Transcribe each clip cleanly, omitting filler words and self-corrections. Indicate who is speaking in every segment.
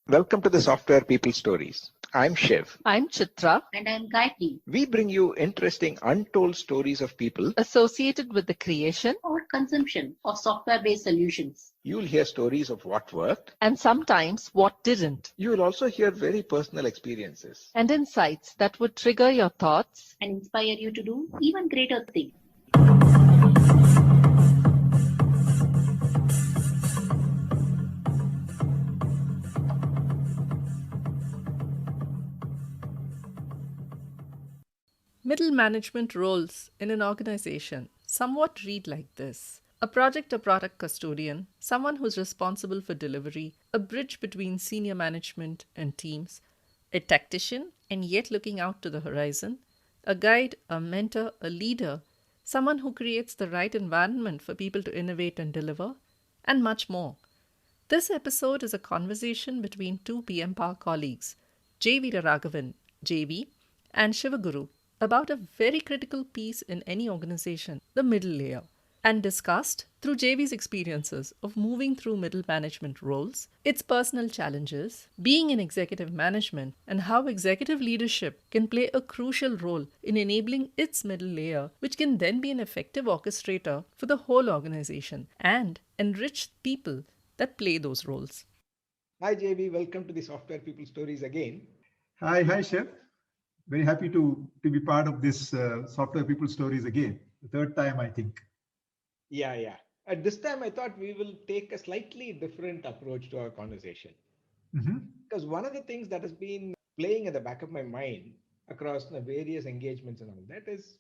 Speaker 1: Welcome to the Software People Stories. I'm Shiv.
Speaker 2: I'm Chitra,
Speaker 3: And I'm Gayatri.
Speaker 1: We bring you interesting, untold stories of people.
Speaker 2: associated with the creation
Speaker 3: Or consumption of software-based solutions.
Speaker 1: You'll hear stories of what worked.
Speaker 2: and sometimes what didn't,
Speaker 1: You will also hear very personal experiences.
Speaker 2: and insights that would trigger your thoughts.
Speaker 3: And inspire you to do even greater things.
Speaker 2: Middle management roles in an organization somewhat read like this: a project or product custodian, someone who's responsible for delivery, a bridge between senior management and teams, a tactician and yet looking out to the horizon, a guide, a mentor, a leader, someone who creates the right environment for people to innovate and deliver, and much more. This episode is a conversation between two PM Power colleagues, J Veeraraaghavan, JV, and Sivaguru, about a very critical piece in any organization, the middle layer, and discussed through JV's experiences of moving through middle management roles, its personal challenges, being in executive management, and how executive leadership can play a crucial role in enabling its middle layer, which can then be an effective orchestrator for the whole organization and enrich people that play those roles.
Speaker 1: Hi, JV. Welcome to the Software People Stories again.
Speaker 4: Hi, Chef. Very happy to be part of this Software People Stories again. The third time, I think.
Speaker 1: Yeah. At this time, I thought we will take a slightly different approach to our conversation. Because one of the things that has been playing at the back of my mind across the various engagements and all that is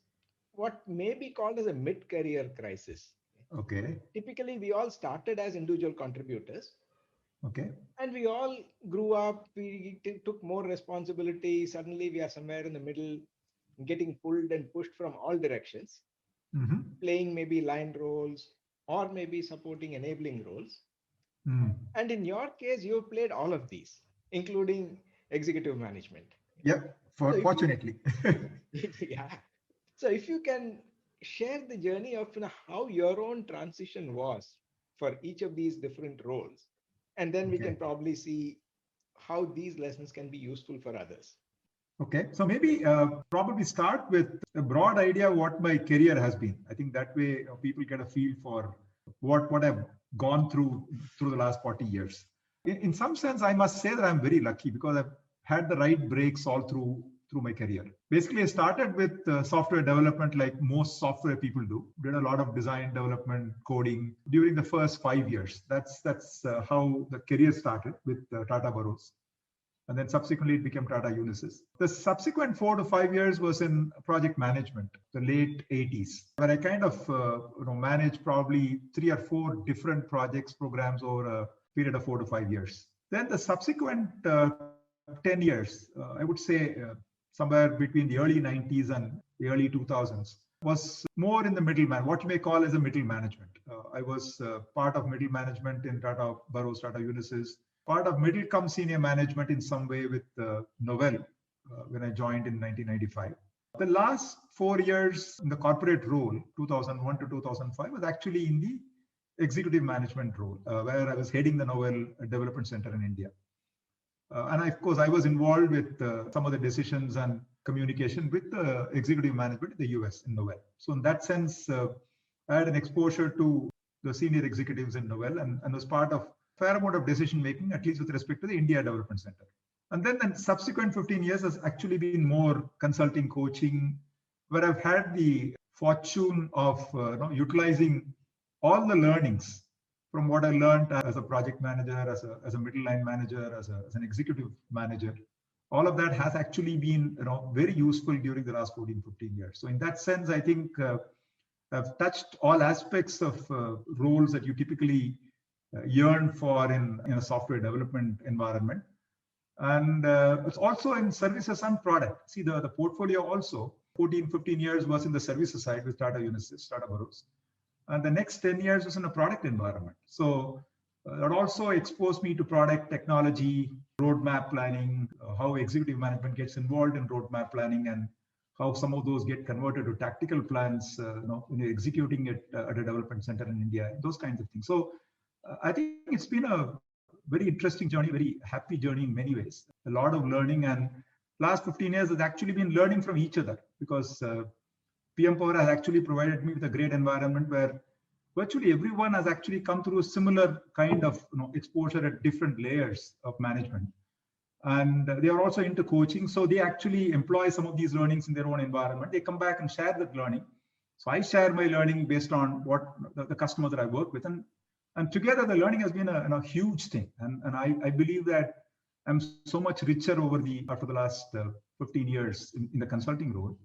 Speaker 1: what may be called as a mid-career crisis.
Speaker 4: Okay.
Speaker 1: Typically, we all started as individual contributors.
Speaker 4: Okay.
Speaker 1: And we all grew up, we took more responsibility. Suddenly we are somewhere in the middle, getting pulled and pushed from all directions, playing maybe line roles or maybe supporting enabling roles. And in your case, you've played all of these, including executive management.
Speaker 4: Yeah, fortunately.
Speaker 1: Yeah. So if you can share the journey of how your own transition was for each of these different roles, and then we can probably see how these lessons can be useful for others.
Speaker 4: Okay, so maybe probably start with a broad idea of what my career has been. I think that way people get a feel for what I've gone through the last 40 years. In some sense, I must say that I'm very lucky because I've had the right breaks all through my career. Basically, I started with software development like most software people do. Did a lot of design, development, coding during the first 5 years. That's how the career started with Tata Burroughs. And then subsequently it became Tata Unisys. The subsequent 4 to 5 years was in project management, the late 80s, where I kind of managed probably 3 or 4 different projects, programs over a period of 4 to 5 years. Then the subsequent 10 years, I would say somewhere between the early 90s and the early 2000s, was more in the middle man, what you may call as a middle management. I was part of middle management in Tata Burroughs, Tata Unisys, part of middle come senior management in some way with Novell when I joined in 1995. The last 4 years in the corporate role, 2001 to 2005, was actually in the executive management role, where I was heading the Novell Development Center in India. And of course, I was involved with some of the decisions and communication with the executive management in the US in Novell. So in that sense, I had an exposure to the senior executives in Novell and was part of fair amount of decision making, at least with respect to the India Development Center. And then the subsequent 15 years has actually been more consulting, coaching, where I've had the fortune of utilizing all the learnings from what I learned as a project manager, as a middle line manager, as an executive manager. All of that has actually been very useful during the last 14, 15 years. So in that sense, I think I've touched all aspects of roles that you typically yearn for in a software development environment. And it's also in services and product. See, the portfolio also, 14, 15 years was in the services side with Tata Unisys, Tata Burroughs. And the next 10 years was in a product environment. So that also exposed me to product technology, roadmap planning, how executive management gets involved in roadmap planning, and how some of those get converted to tactical plans, when you're executing it at a development center in India, those kinds of things. So I think it's been a very interesting journey, very happy journey in many ways. A lot of learning, and last 15 years has actually been learning from each other, because PM Power has actually provided me with a great environment where virtually everyone has actually come through a similar kind of exposure at different layers of management. And they are also into coaching. So they actually employ some of these learnings in their own environment. They come back and share that learning. So I share my learning based on what the customer that I work with. And together the learning has been a huge thing. And I believe that I'm so much richer after the last 15 years in the consulting role.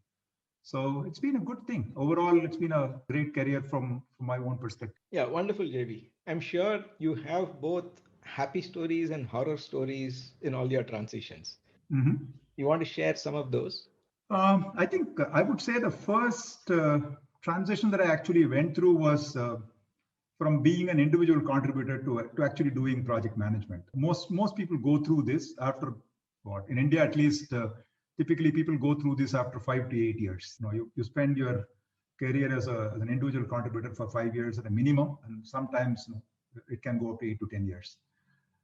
Speaker 4: So it's been a good thing. Overall, it's been a great career from my own perspective.
Speaker 1: Yeah, wonderful, JV. I'm sure you have both happy stories and horror stories in all your transitions.
Speaker 4: Mm-hmm.
Speaker 1: You want to share some of those?
Speaker 4: I think I would say the first transition that I actually went through was from being an individual contributor to actually doing project management. Most people go through this after in India at least. Typically, people go through this after 5 to 8 years. You spend your career as an individual contributor for 5 years at a minimum, and sometimes it can go up to 8 to 10 years.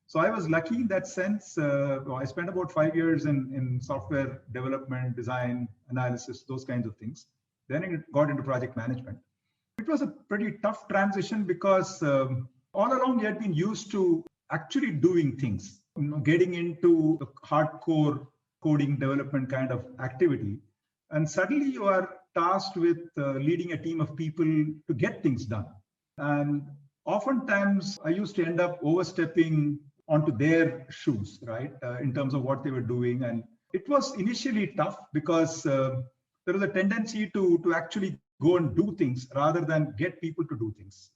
Speaker 4: So I was lucky in that sense. I spent about 5 years in software development, design, analysis, those kinds of things. Then it got into project management. It was a pretty tough transition because all along you had been used to actually doing things, getting into the hardcore coding development kind of activity. And suddenly you are tasked with leading a team of people to get things done. And oftentimes I used to end up overstepping onto their shoes, right, in terms of what they were doing. And it was initially tough because there was a tendency to actually go and do things rather than get people to do things.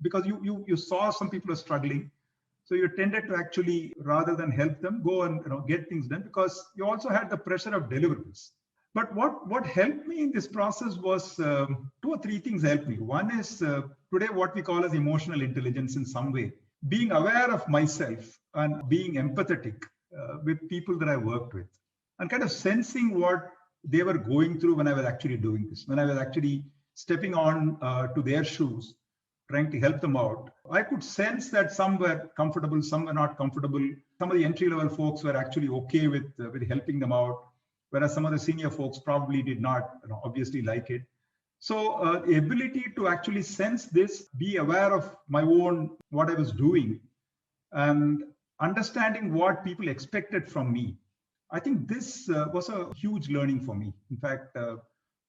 Speaker 4: Because you saw some people are struggling. So you tended to actually, rather than help them, go and get things done, because you also had the pressure of deliverables. But what helped me in this process was 2 or 3 things helped me. One is today what we call as emotional intelligence in some way. Being aware of myself and being empathetic with people that I worked with, and kind of sensing what they were going through when I was actually doing this, when I was actually stepping on to their shoes, trying to help them out. I could sense that some were comfortable, some were not comfortable. Some of the entry-level folks were actually okay with helping them out, whereas some of the senior folks probably did not obviously like it. So the ability to actually sense this, be aware of what I was doing, and understanding what people expected from me. I think this was a huge learning for me. In fact,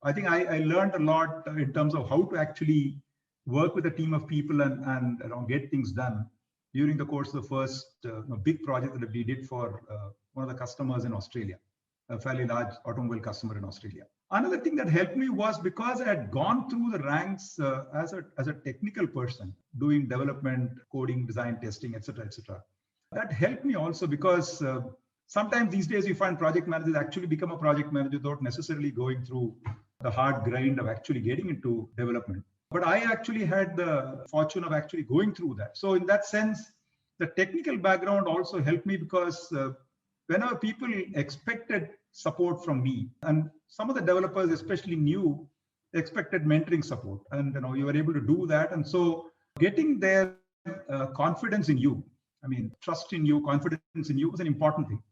Speaker 4: I think I learned a lot in terms of how to actually work with a team of people and get things done during the course of the first big project that we did for one of the customers in Australia, a fairly large automobile customer in Australia. Another thing that helped me was because I had gone through the ranks as a technical person, doing development, coding, design, testing, etc., etc. That helped me also because sometimes these days you find project managers actually become a project manager without necessarily going through the hard grind of actually getting into development. But I actually had the fortune of actually going through that. So in that sense, the technical background also helped me because whenever people expected support from me, and some of the developers, especially new, expected mentoring support, and you were able to do that. And so getting their confidence in you, trust in you, confidence in you was an important thing.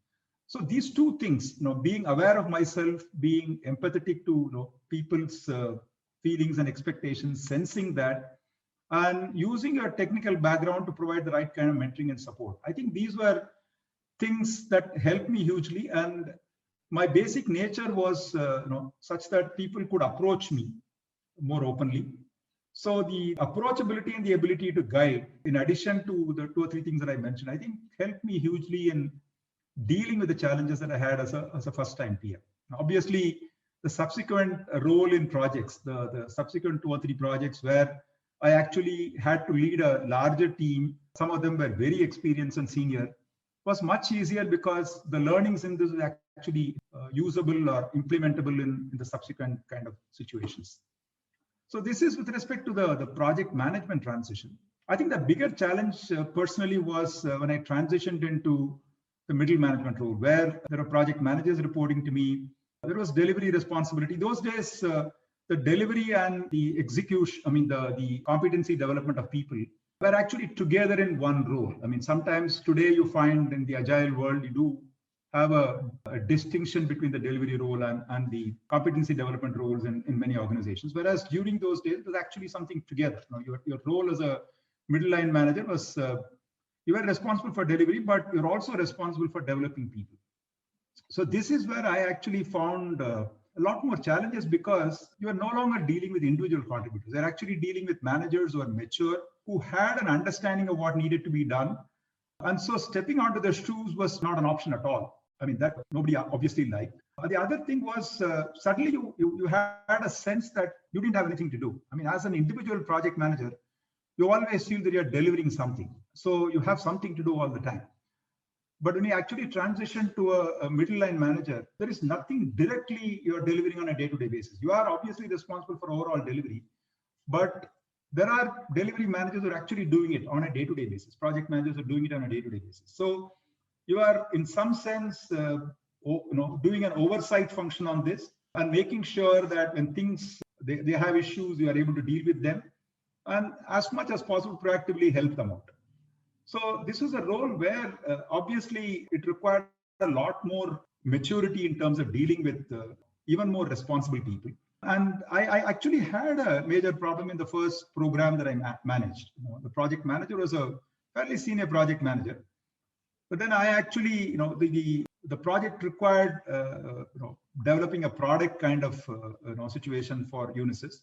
Speaker 4: So these 2 things, being aware of myself, being empathetic to people's feelings and expectations, sensing that, and using your technical background to provide the right kind of mentoring and support. I think these were things that helped me hugely. And my basic nature was such that people could approach me more openly. So the approachability and the ability to guide, in addition to the 2 or 3 things that I mentioned, I think helped me hugely in dealing with the challenges that I had as a first-time PM. Obviously, the subsequent role in projects, the subsequent 2 or 3 projects where I actually had to lead a larger team, some of them were very experienced and senior, was much easier because the learnings in this were actually usable or implementable in the subsequent kind of situations. So this is with respect to the project management transition. I think the bigger challenge personally was when I transitioned into the middle management role, where there are project managers reporting to me. There was delivery responsibility. Those days, the delivery and the execution, the competency development of people were actually together in one role. I mean, sometimes today you find in the agile world, you do have a distinction between the delivery role and the competency development roles in many organizations. Whereas during those days, it was actually something together. Your role as a middle line manager was, you were responsible for delivery, but you're also responsible for developing people. So this is where I actually found a lot more challenges, because you are no longer dealing with individual contributors. They're actually dealing with managers who are mature, who had an understanding of what needed to be done. And so stepping onto their shoes was not an option at all. I mean, that nobody obviously liked. The other thing was suddenly you had a sense that you didn't have anything to do. I mean, as an individual project manager, you always feel that you're delivering something. So you have something to do all the time. But when you actually transition to a middle line manager, there is nothing directly you're delivering on a day-to-day basis. You are obviously responsible for overall delivery, but there are delivery managers who are actually doing it on a day-to-day basis. Project managers are doing it on a day-to-day basis. So you are, in some sense, doing an oversight function on this and making sure that when things they have issues, you are able to deal with them and as much as possible proactively help them out. So this is a role where obviously it required a lot more maturity in terms of dealing with even more responsible people. And I actually had a major problem in the first program that I managed. The project manager was a fairly senior project manager. But then I actually, the project required developing a product kind of situation for Unisys.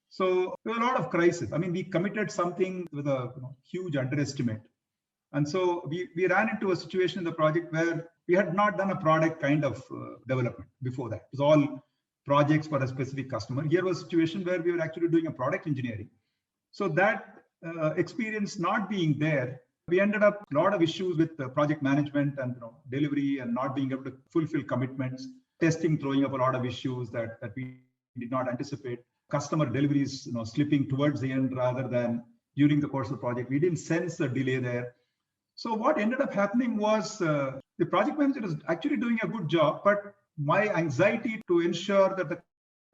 Speaker 4: So there were a lot of crises. I mean, we committed something with a huge underestimate. And so we ran into a situation in the project where we had not done a product kind of development before that. It was all projects for a specific customer. Here was a situation where we were actually doing a product engineering. So that experience not being there, we ended up a lot of issues with project management and delivery and not being able to fulfill commitments, testing throwing up a lot of issues that we did not anticipate, customer deliveries slipping towards the end rather than during the course of the project. We didn't sense a delay there. So what ended up happening was the project manager is actually doing a good job, but my anxiety to ensure that the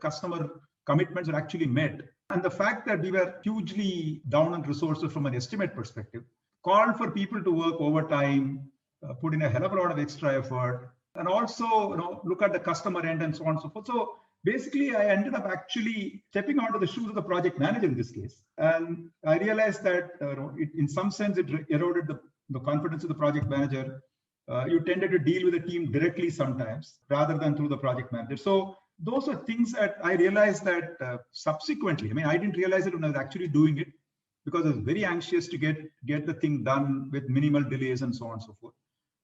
Speaker 4: customer commitments are actually met, and the fact that we were hugely down on resources from an estimate perspective, called for people to work overtime, put in a hell of a lot of extra effort, and also look at the customer end and so on and so forth. So basically, I ended up actually stepping onto the shoes of the project manager in this case, and I realized that in some sense it eroded the confidence of the project manager. You tended to deal with the team directly sometimes rather than through the project manager. So those are things that I realized that subsequently. I mean, I didn't realize it when I was actually doing it because I was very anxious to get the thing done with minimal delays and so on and so forth.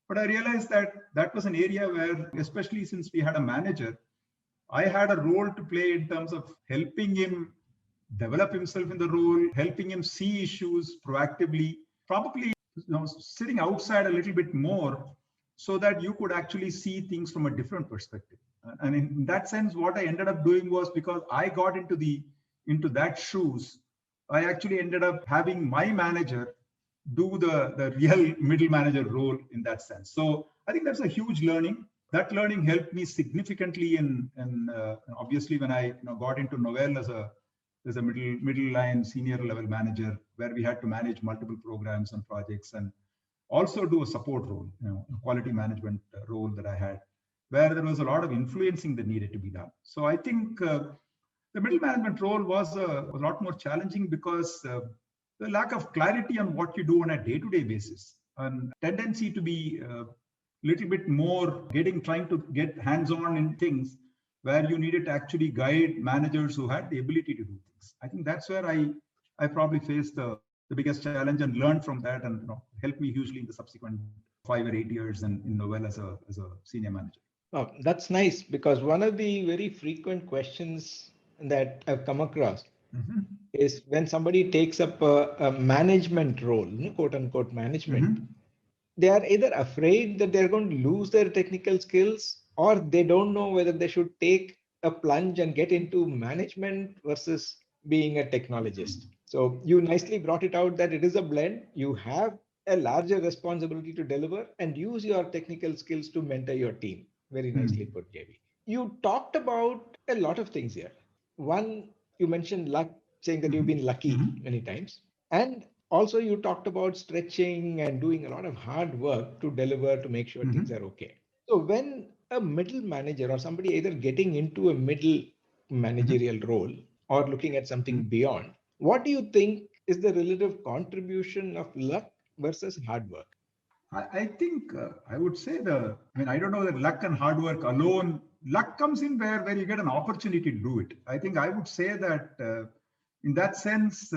Speaker 4: But I realized that that was an area where, especially since we had a manager, I had a role to play in terms of helping him develop himself in the role, helping him see issues proactively, probably sitting outside a little bit more so that you could actually see things from a different perspective. And in that sense, what I ended up doing was, because I got into that shoes, I actually ended up having my manager do the real middle manager role in that sense. So I think that's a huge learning. That learning helped me significantly in obviously when I got into Novell as a middle line senior level manager, where we had to manage multiple programs and projects and also do a support role, a quality management role that I had, where there was a lot of influencing that needed to be done. So I think the middle management role was a lot more challenging because the lack of clarity on what you do on a day-to-day basis and tendency to be a little bit more trying to get hands-on in things where you needed to actually guide managers who had the ability to do things. I think that's where I probably faced the biggest challenge and learned from that, and helped me hugely in the subsequent 5 or 8 years in Novell as a senior manager.
Speaker 1: Oh, that's nice, because one of the very frequent questions that I've come across is when somebody takes up a management role, quote unquote management, they are either afraid that they're going to lose their technical skills, or they don't know whether they should take a plunge and get into management versus being a technologist. So you nicely brought it out that it is a blend. You have a larger responsibility to deliver and use your technical skills to mentor your team. Very nicely put, JV. You talked about a lot of things here. One, you mentioned luck, saying that you've been lucky many times. And Also, you talked about stretching and doing a lot of hard work to deliver to make sure things are okay. So when a middle manager or somebody either getting into a middle managerial role or looking at something beyond, what do you think is the relative contribution of luck versus hard work?
Speaker 4: I think I would say I don't know that luck and hard work alone, luck comes in where you get an opportunity to do it. I think I would say that in that sense,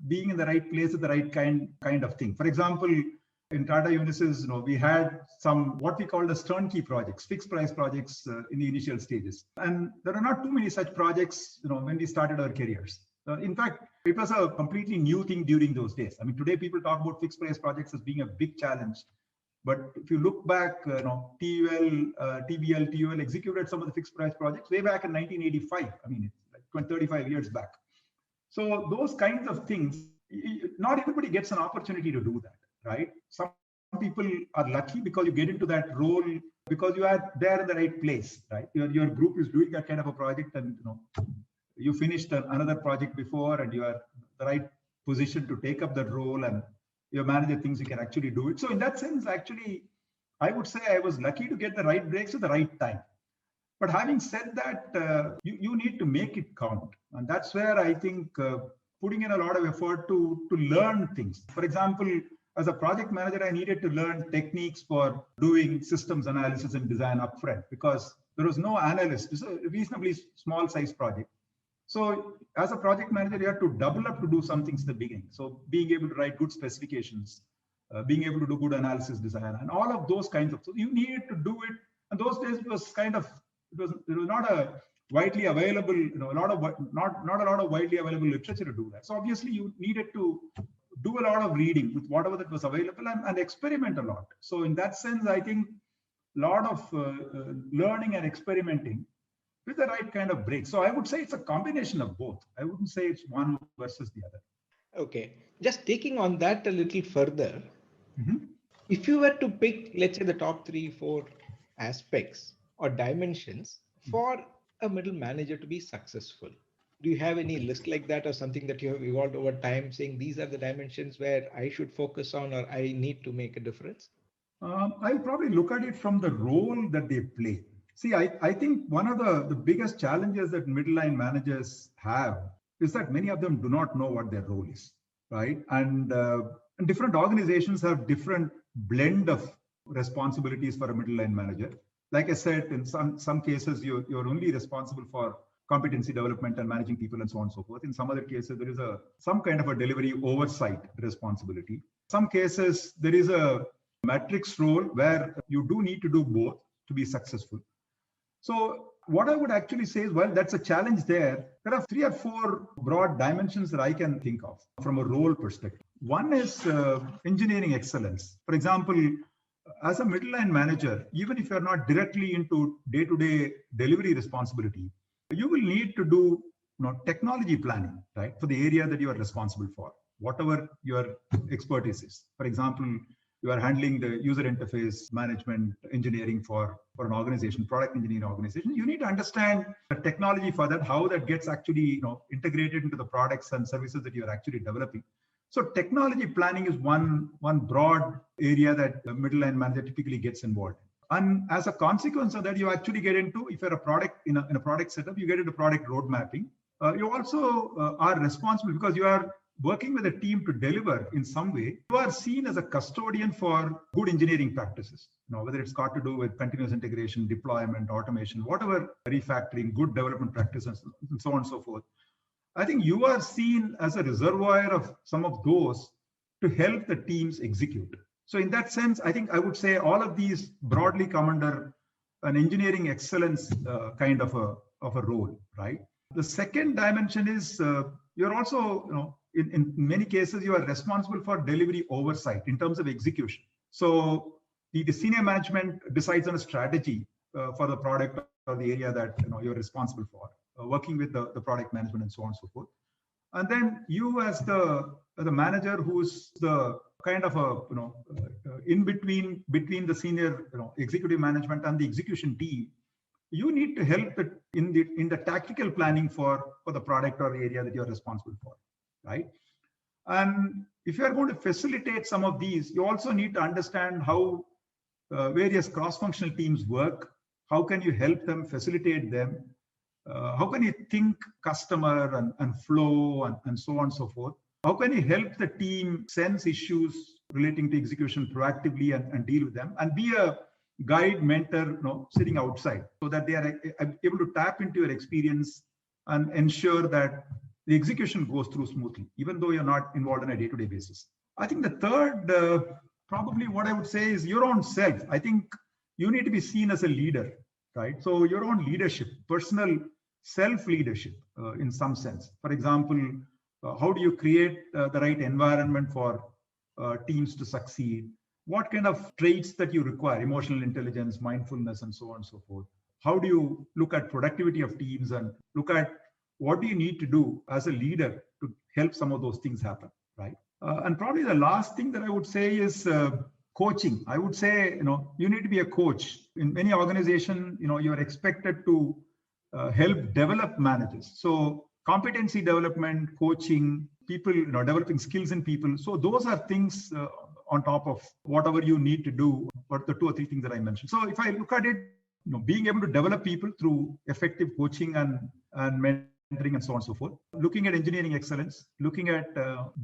Speaker 4: being in the right place at the right kind of thing. For example, in Tata Unisys, we had some what we call as turnkey projects, fixed price projects in the initial stages. And there are not too many such projects, when we started our careers. In fact, it was a completely new thing during those days. I mean, today people talk about fixed price projects as being a big challenge. But if you look back, TBL executed some of the fixed price projects way back in 1985. I mean, it's like 35 years back. So those kinds of things, not everybody gets an opportunity to do that, right? Some people are lucky because you get into that role because you are there in the right place, right? Your group is doing that kind of a project, and you finished another project before, and you are the right position to take up that role, and your manager thinks you can actually do it. So in that sense, actually, I would say I was lucky to get the right breaks at the right time. But having said that, you need to make it count. And that's where I think putting in a lot of effort to learn things. For example, as a project manager, I needed to learn techniques for doing systems analysis and design upfront because there was no analyst. It's a reasonably small size project. So as a project manager, you have to double up to do some things in the beginning. So being able to write good specifications, being able to do good analysis design, and all of those kinds of, so you needed to do it. And those days it was kind of, it was not a widely available, not a lot of widely available literature to do that. So obviously you needed to do a lot of reading with whatever that was available and experiment a lot. So in that sense, I think a lot of learning and experimenting with the right kind of break. So I would say it's a combination of both. I wouldn't say it's one versus the other.
Speaker 1: Okay. Just taking on that a little further, if you were to pick, let's say, the top 3-4 aspects or dimensions for a middle manager to be successful, do you have any list like that or something that you have evolved over time saying these are the dimensions where I should focus on or I need to make a difference?
Speaker 4: I'll probably look at it from the role that they play. See, I think one of the biggest challenges that middle line managers have is that many of them do not know what their role is, right? And different organizations have different blend of responsibilities for a middle line manager. Like I said, in some cases, you're only responsible for competency development and managing people and so on and so forth. In some other cases, there is some kind of a delivery oversight responsibility. Some cases, there is a matrix role where you do need to do both to be successful. So what I would actually say is, well, that's a challenge there. There are 3 or 4 broad dimensions that I can think of from a role perspective. One is engineering excellence. For example, as a middle line manager, even if you're not directly into day-to-day delivery responsibility, you will need to do technology planning, right, for the area that you are responsible for, whatever your expertise is. For example, you are handling the user interface management engineering for an organization, product engineering organization. You need to understand the technology for that, how that gets actually integrated into the products and services that you are actually developing. So technology planning is one broad area that the middle line manager typically gets involved in. And as a consequence of that, you actually get into, if you're a product in a product setup, you get into product road mapping. You also are responsible because you are working with a team to deliver in some way. You are seen as a custodian for good engineering practices, whether it's got to do with continuous integration, deployment, automation, whatever, refactoring, good development practices, and so on and so forth. I think you are seen as a reservoir of some of those to help the teams execute. So in that sense, I think I would say all of these broadly come under an engineering excellence kind of a role, right? The second dimension is you're also, in many cases, you are responsible for delivery oversight in terms of execution. So the senior management decides on a strategy for the product or the area that you're responsible for, working with the product management and so on and so forth. And then you as the manager, who's the kind of in between the senior executive management and the execution team, you need to help in the tactical planning for the product or the area that you're responsible for, right? And if you are going to facilitate some of these, you also need to understand how various cross-functional teams work. How can you help them, facilitate them? How can you think customer and flow and so on and so forth? How can you help the team sense issues relating to execution proactively and deal with them, and be a guide, mentor, sitting outside, so that they are able to tap into your experience and ensure that the execution goes through smoothly, even though you're not involved on a day-to-day basis. I think the third, probably what I would say, is your own self. I think you need to be seen as a leader, right? So your own leadership, personal self-leadership in some sense. For example, how do you create the right environment for teams to succeed? What kind of traits that you require, emotional intelligence, mindfulness, and so on and so forth. How do you look at productivity of teams and look at what do you need to do as a leader to help some of those things happen, right? And probably the last thing that I would say is coaching. I would say, you need to be a coach. In many organizations, you're expected to help develop managers. So competency development, coaching, people, developing skills in people. So those are things on top of whatever you need to do, but the 2 or 3 things that I mentioned. So if I look at it, being able to develop people through effective coaching and mentoring and so on and so forth, looking at engineering excellence, looking at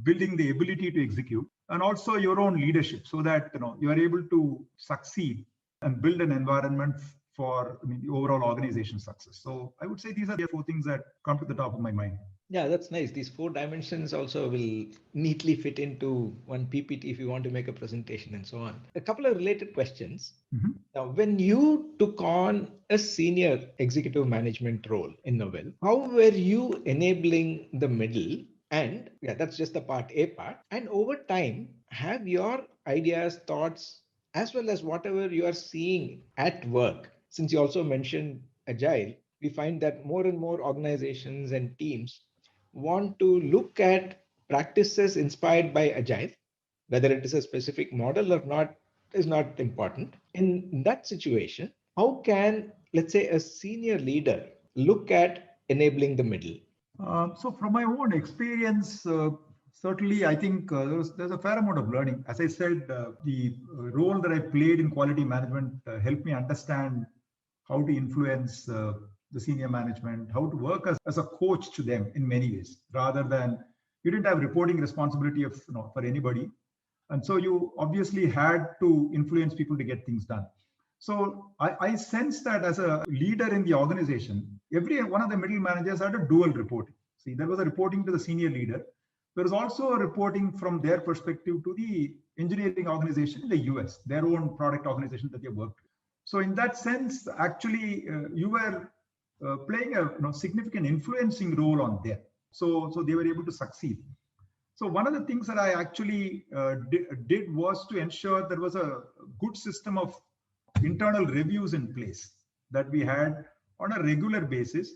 Speaker 4: building the ability to execute, and also your own leadership, so that you are able to succeed and build an environment for the overall organization success. So I would say these are the 4 things that come to the top of my mind.
Speaker 1: Yeah, that's nice. These 4 dimensions also will neatly fit into one PPT if you want to make a presentation and so on. A couple of related questions.
Speaker 4: Mm-hmm.
Speaker 1: Now, when you took on a senior executive management role in Novell, how were you enabling the middle? And that's just the part A part. And over time, have your ideas, thoughts, as well as whatever you are seeing at work, since you also mentioned Agile, we find that more and more organizations and teams want to look at practices inspired by Agile, whether it is a specific model or not is not important. In that situation, how can, let's say, a senior leader look at enabling the middle?
Speaker 4: So from my own experience, certainly I think there's a fair amount of learning. As I said, the role that I played in quality management helped me understand how to influence the senior management, how to work as a coach to them in many ways, rather than you didn't have reporting responsibility of for anybody. And so you obviously had to influence people to get things done. So I sense that as a leader in the organization, every one of the middle managers had a dual reporting. See, there was a reporting to the senior leader. There was also a reporting from their perspective to the engineering organization in the US, their own product organization that they worked with. So in that sense, actually, you were playing a significant influencing role on them. So they were able to succeed. So one of the things that I actually did was to ensure there was a good system of internal reviews in place that we had on a regular basis,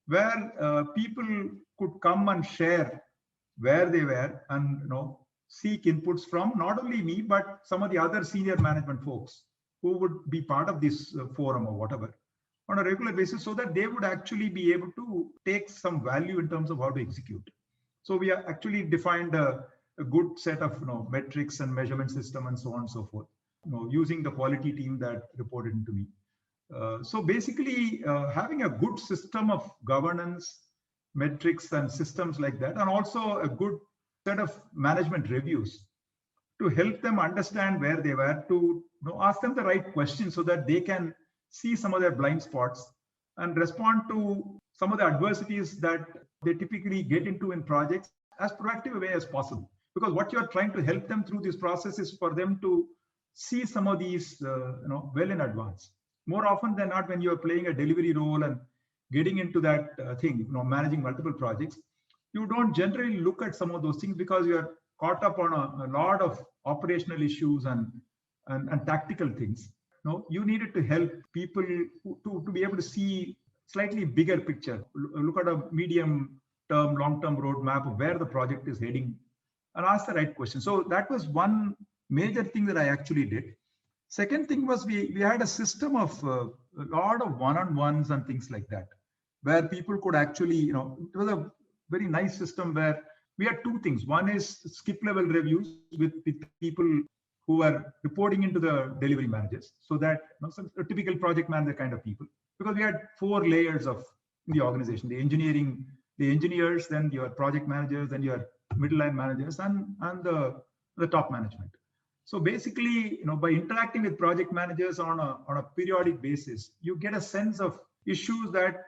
Speaker 4: where people could come and share where they were and seek inputs from not only me, but some of the other senior management folks who would be part of this forum or whatever on a regular basis, so that they would actually be able to take some value in terms of how to execute. So we actually defined a good set of metrics and measurement system and so on and so forth, using the quality team that reported into me. So basically, having a good system of governance, metrics and systems like that, and also a good set of management reviews to help them understand where they were, to ask them the right questions so that they can see some of their blind spots and respond to some of the adversities that they typically get into in projects as proactive a way as possible. Because what you're trying to help them through this process is for them to see some of these well in advance. More often than not, when you're playing a delivery role and getting into that thing, managing multiple projects, you don't generally look at some of those things because you're caught up on a lot of operational issues and tactical things. You needed to help people to be able to see slightly bigger picture, look at a medium term, long term roadmap of where the project is heading and ask the right question. So that was one major thing that I actually did. Second thing was we had a system of a lot of one-on-ones and things like that, where people could actually, it was a very nice system where we had two things. One is skip level reviews with people who are reporting into the delivery managers, so that some a typical project manager kind of people, because we had 4 layers of the organization: the engineers, then your project managers, then your middle line managers, and the top management. So basically, by interacting with project managers on a periodic basis, you get a sense of issues that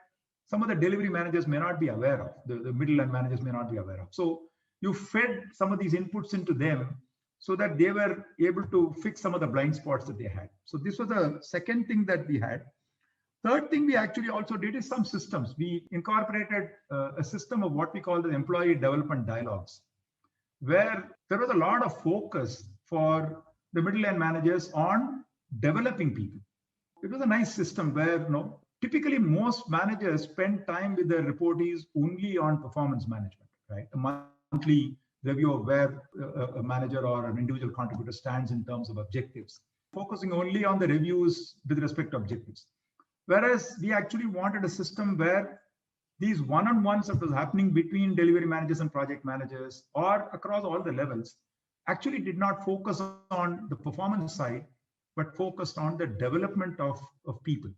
Speaker 4: some of the delivery managers may not be aware of, the middle line managers may not be aware of. So you fed some of these inputs into them so that they were able to fix some of the blind spots that they had. So this was the second thing that we had. Third thing we actually also did is some systems. We incorporated a system of what we call the employee development dialogues, where there was a lot of focus for the middle line managers on developing people. It was a nice system where typically most managers spend time with their reportees only on performance management, right? A monthly review of where a manager or an individual contributor stands in terms of objectives, focusing only on the reviews with respect to objectives. Whereas we actually wanted a system where these one-on-ones that was happening between delivery managers and project managers or across all the levels actually did not focus on the performance side, but focused on the development of people.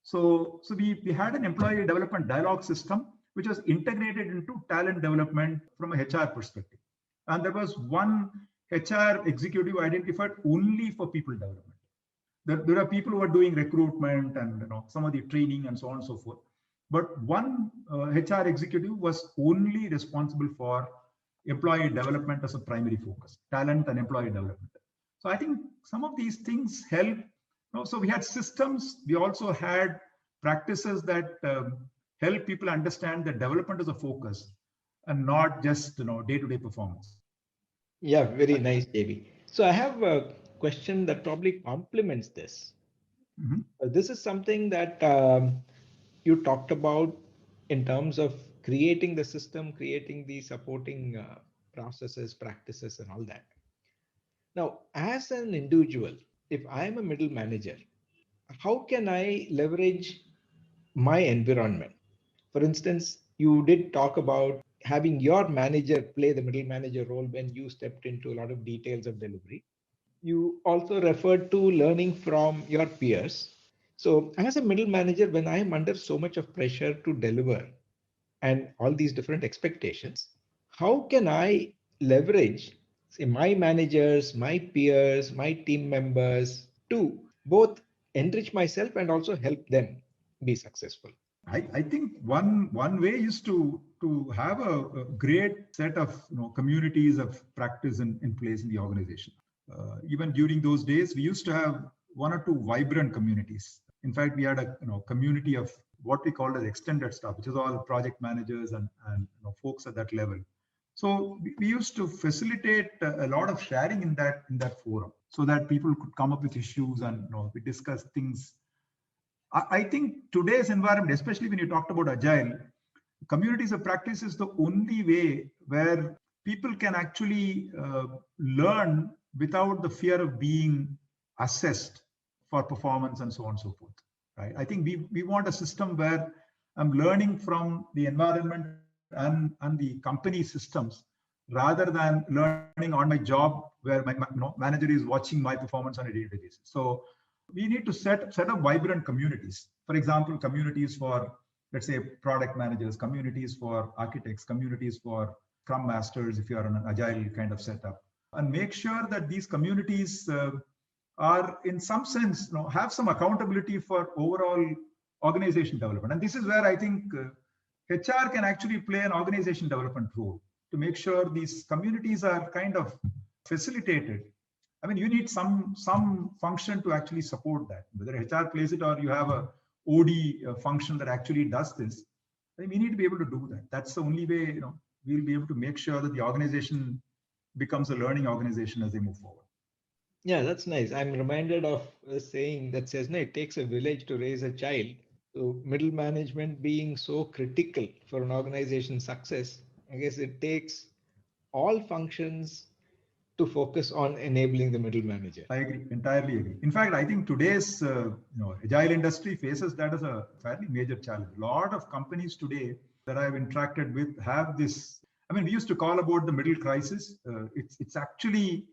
Speaker 4: So we had an employee development dialogue system, which was integrated into talent development from a HR perspective. And there was one HR executive identified only for people development. There are people who are doing recruitment and some of the training and so on and so forth. But one HR executive was only responsible for employee development as a primary focus, talent and employee development. So I think some of these things help. So we had systems. We also had practices that help people understand that development is a focus and not just day-to-day performance.
Speaker 1: Yeah, very nice, JB. So I have a question that probably complements this. This is something that you talked about in terms of creating the system, creating the supporting processes, practices, and all that. Now, as an individual, if I'm a middle manager, how can I leverage my environment? For instance, you did talk about having your manager play the middle manager role when you stepped into a lot of details of delivery. You also referred to learning from your peers. So as a middle manager, when I am under so much of pressure to deliver and all these different expectations, how can I leverage, say, my managers, my peers, my team members to both enrich myself and also help them be successful?
Speaker 4: I think one way is to have a great set of communities of practice in place in the organization. Even during those days, we used to have 1 or 2 vibrant communities. In fact, we had a community of what we called as extended staff, which is all project managers and folks at that level. So we used to facilitate a lot of sharing in that forum, so that people could come up with issues and we discuss things. I think today's environment, especially when you talked about agile, communities of practice is the only way where people can actually learn without the fear of being assessed for performance and so on and so forth. Right? I think we want a system where I'm learning from the environment and the company systems rather than learning on my job where my manager is watching my performance on a day-to-day basis. So we need to set up vibrant communities. For example, communities for, let's say, product managers, communities for architects, communities for Scrum Masters, if you are in an agile kind of setup, and make sure that these communities are, in some sense, have some accountability for overall organization development. And this is where I think HR can actually play an organization development role to make sure these communities are kind of facilitated. I mean, you need some function to actually support that. Whether HR plays it or you have a OD function that actually does this, I think we need to be able to do that. That's the only way we'll be able to make sure that the organization becomes a learning organization as they move forward.
Speaker 1: Yeah, that's nice. I'm reminded of a saying that says, no, it takes a village to raise a child. So middle management being so critical for an organization's success, I guess it takes all functions to focus on enabling the middle manager.
Speaker 4: I agree, entirely agree. In fact, I think today's agile industry faces that as a fairly major challenge. A lot of companies today that I've interacted with have this. I mean, we used to call about the middle crisis. It's actually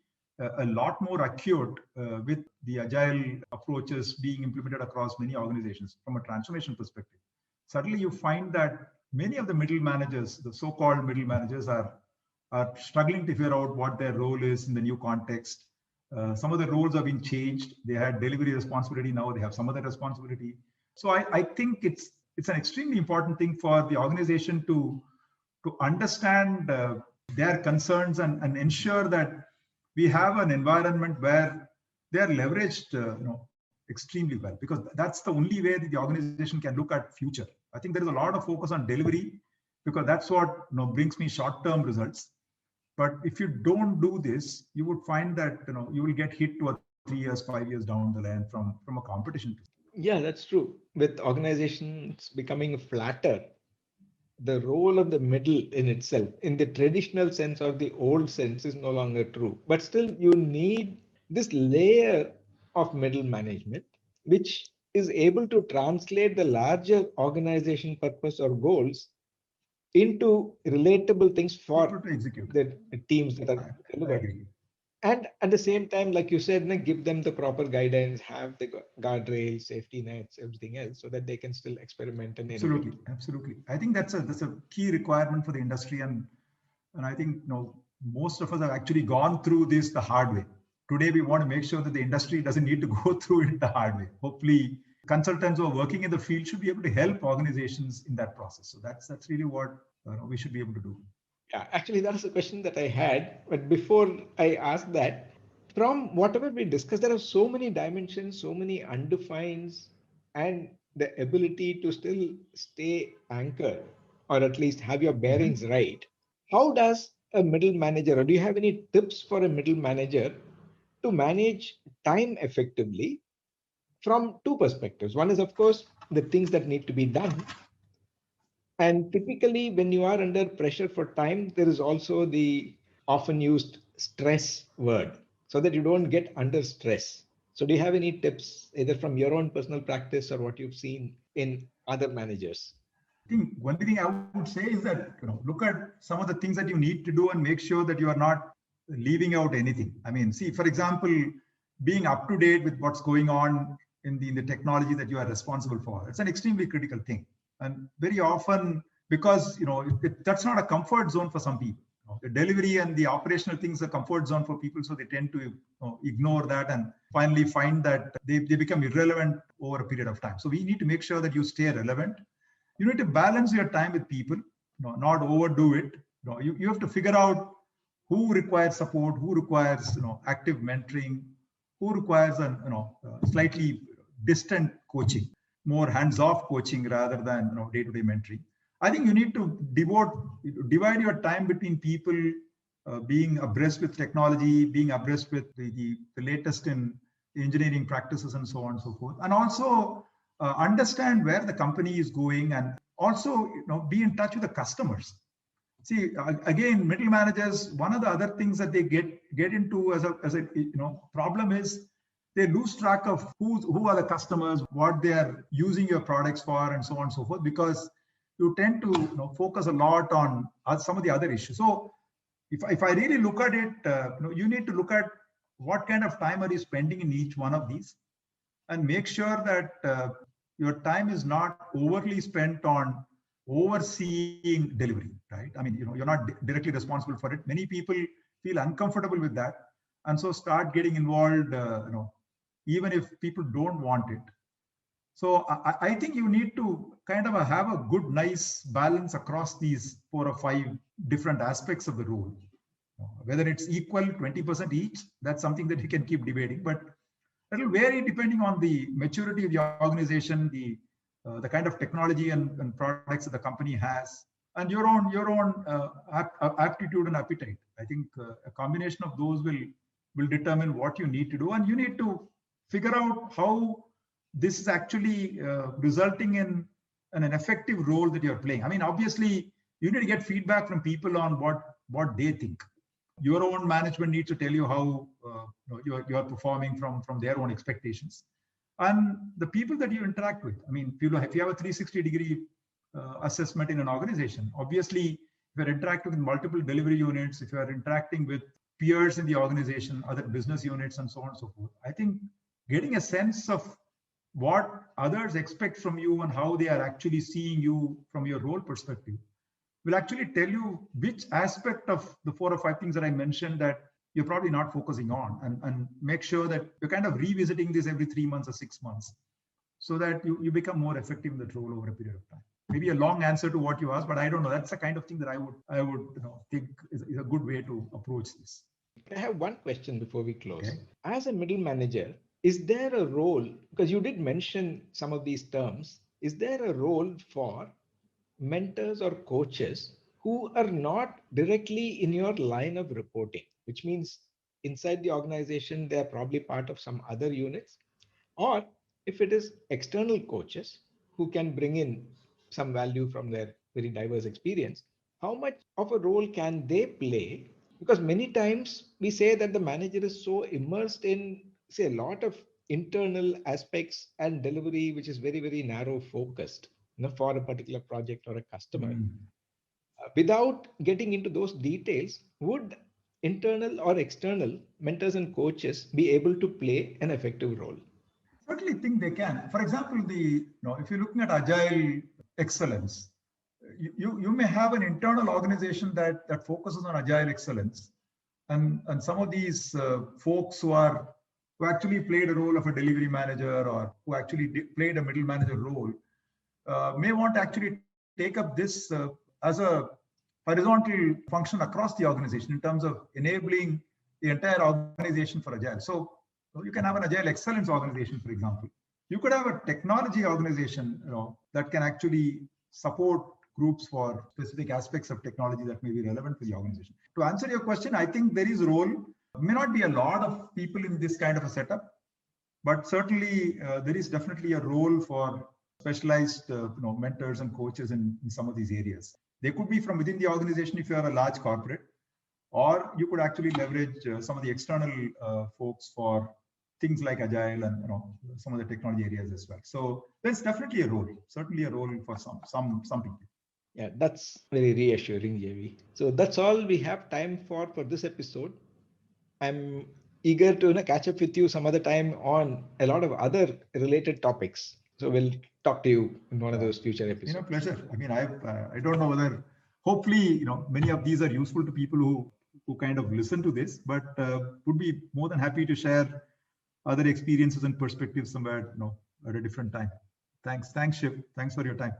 Speaker 4: a lot more acute with the agile approaches being implemented across many organizations from a transformation perspective. Suddenly you find that many of the middle managers, the so-called middle managers, are struggling to figure out what their role is in the new context. Some of the roles have been changed. They had delivery responsibility, now they have some other responsibility. So I think it's an extremely important thing for the organization to understand their concerns and ensure that we have an environment where they are leveraged extremely well, because that's the only way that the organization can look at future. I think there is a lot of focus on delivery because that's what brings me short-term results. But if you don't do this, you would find that you will get hit 2 or 3 years, 5 years down the line from a competition.
Speaker 1: Yeah, that's true. With organizations becoming flatter, the role of the middle in itself, in the traditional sense or the old sense, is no longer true. But still, you need this layer of middle management, which is able to translate the larger organization purpose or goals into relatable things for the teams that are delivered. And at the same time, like you said, give them the proper guidance, have the guardrails, safety nets, everything else, so that they can still experiment and innovate.
Speaker 4: Absolutely. I think that's a key requirement for the industry, and I think most of us have actually gone through this the hard way. Today, we want to make sure that the industry doesn't need to go through it the hard way. Hopefully, consultants who are working in the field should be able to help organizations in that process. So that's really what we should be able to do.
Speaker 1: Yeah, actually, that's a question that I had. But before I ask that, from whatever we discussed, there are so many dimensions, so many undefineds, and the ability to still stay anchored, or at least have your bearings right. How does a middle manager, or do you have any tips for a middle manager to manage time effectively from two perspectives? One is, of course, the things that need to be done. And typically, when you are under pressure for time, there is also the often used stress word, so that you don't get under stress. So do you have any tips, either from your own personal practice or what you've seen in other managers?
Speaker 4: I think one thing I would say is that look at some of the things that you need to do and make sure that you are not leaving out anything. I mean, see, for example, being up to date with what's going on in the technology that you are responsible for. It's an extremely critical thing. And very often, because that's not a comfort zone for some people. The delivery and the operational things are comfort zone for people, so they tend to ignore that and finally find that they become irrelevant over a period of time. So we need to make sure that you stay relevant. You need to balance your time with people, not overdo it. You have to figure out who requires support, who requires active mentoring, who requires slightly distant coaching, more hands-off coaching rather than day-to-day mentoring. I think you need to divide your time between people being abreast with technology, being abreast with the latest in engineering practices and so on and so forth, and also understand where the company is going, and also be in touch with the customers. See, again, middle managers, one of the other things that they get into as a problem is they lose track of who are the customers, what they are using your products for, and so on and so forth, because you tend to focus a lot on some of the other issues. So if I really look at it, you need to look at what kind of time are you spending in each one of these, and make sure that your time is not overly spent on overseeing delivery, right? I mean, you're not directly responsible for it. Many people feel uncomfortable with that, and so start getting involved, even if people don't want it. So I think you need to kind of have a good, nice balance across these 4 or 5 different aspects of the role. Whether it's equal, 20% each, that's something that you can keep debating, but it will vary depending on the maturity of the organization, the kind of technology and products that the company has, and your own aptitude and appetite. I think a combination of those will determine what you need to do, and you need to figure out how this is actually resulting in an effective role that you're playing. I mean, obviously, you need to get feedback from people on what they think. Your own management needs to tell you how you're performing from their own expectations. And the people that you interact with, I mean, if you have a 360-degree assessment in an organization, obviously, you're interacting with multiple delivery units, if you're interacting with peers in the organization, other business units, and so on and so forth, I think getting a sense of what others expect from you and how they are actually seeing you from your role perspective will actually tell you which aspect of the 4 or 5 things that I mentioned that you're probably not focusing on, and make sure that you're kind of revisiting this every 3 months or 6 months so that you become more effective in that role over a period of time. Maybe a long answer to what you asked, but I don't know. That's the kind of thing that I would think is a good way to approach this.
Speaker 1: I have one question before we close.
Speaker 4: Okay.
Speaker 1: As a middle manager, is there a role, because you did mention some of these terms, is there a role for mentors or coaches who are not directly in your line of reporting, which means inside the organization, they're probably part of some other units? Or if it is external coaches who can bring in some value from their very diverse experience, how much of a role can they play? Because many times we say that the manager is so immersed in, say, a lot of internal aspects and delivery, which is very, very narrow focused, for a particular project or a customer. Without getting into those details, would internal or external mentors and coaches be able to play an effective role?
Speaker 4: Certainly think they can. For example, if you're looking at agile excellence, you may have an internal organization that focuses on agile excellence, and some of these folks who actually played a role of a delivery manager or who actually played a middle manager role may want to actually take up this as a horizontal function across the organization in terms of enabling the entire organization for agile. So you can have an agile excellence organization, for example. You could have a technology organization, that can actually support groups for specific aspects of technology that may be relevant to the organization. To answer your question, I think there is a role. May not be a lot of people in this kind of a setup, but certainly there is definitely a role for specialized mentors and coaches in some of these areas. They could be from within the organization if you are a large corporate, or you could actually leverage some of the external folks for things like agile and some of the technology areas as well. So there's definitely a role, certainly a role for some people.
Speaker 1: Yeah, that's very reassuring, JV. So that's all we have time for this episode. I'm eager to catch up with you some other time on a lot of other related topics. So we'll talk to you in one of those future episodes.
Speaker 4: Pleasure. I mean, I don't know whether, hopefully, many of these are useful to people who kind of listen to this, but would be more than happy to share other experiences and perspectives somewhere, at a different time. Thanks, Shiv. Thanks for your time.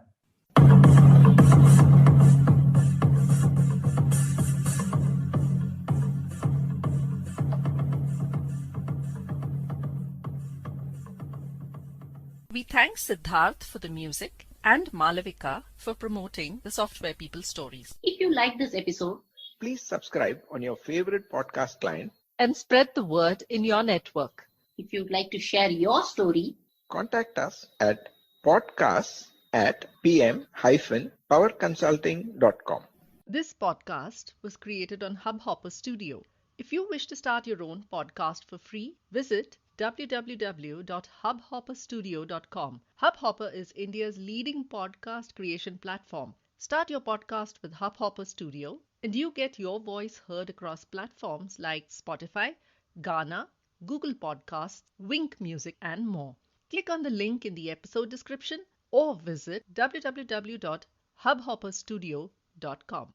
Speaker 2: We thank Siddharth for the music and Malavika for promoting the Software People stories.
Speaker 3: If you like this episode,
Speaker 1: please subscribe on your favorite podcast client
Speaker 2: and spread the word in your network.
Speaker 3: If you'd like to share your story,
Speaker 1: contact us at podcasts@pm-powerconsulting.com.
Speaker 2: This podcast was created on Hubhopper Studio. If you wish to start your own podcast for free, visit www.hubhopperstudio.com. Hubhopper is India's leading podcast creation platform. Start your podcast with Hubhopper Studio and you get your voice heard across platforms like Spotify, Gaana, Google Podcasts, Wink Music, and more. Click on the link in the episode description or visit www.hubhopperstudio.com.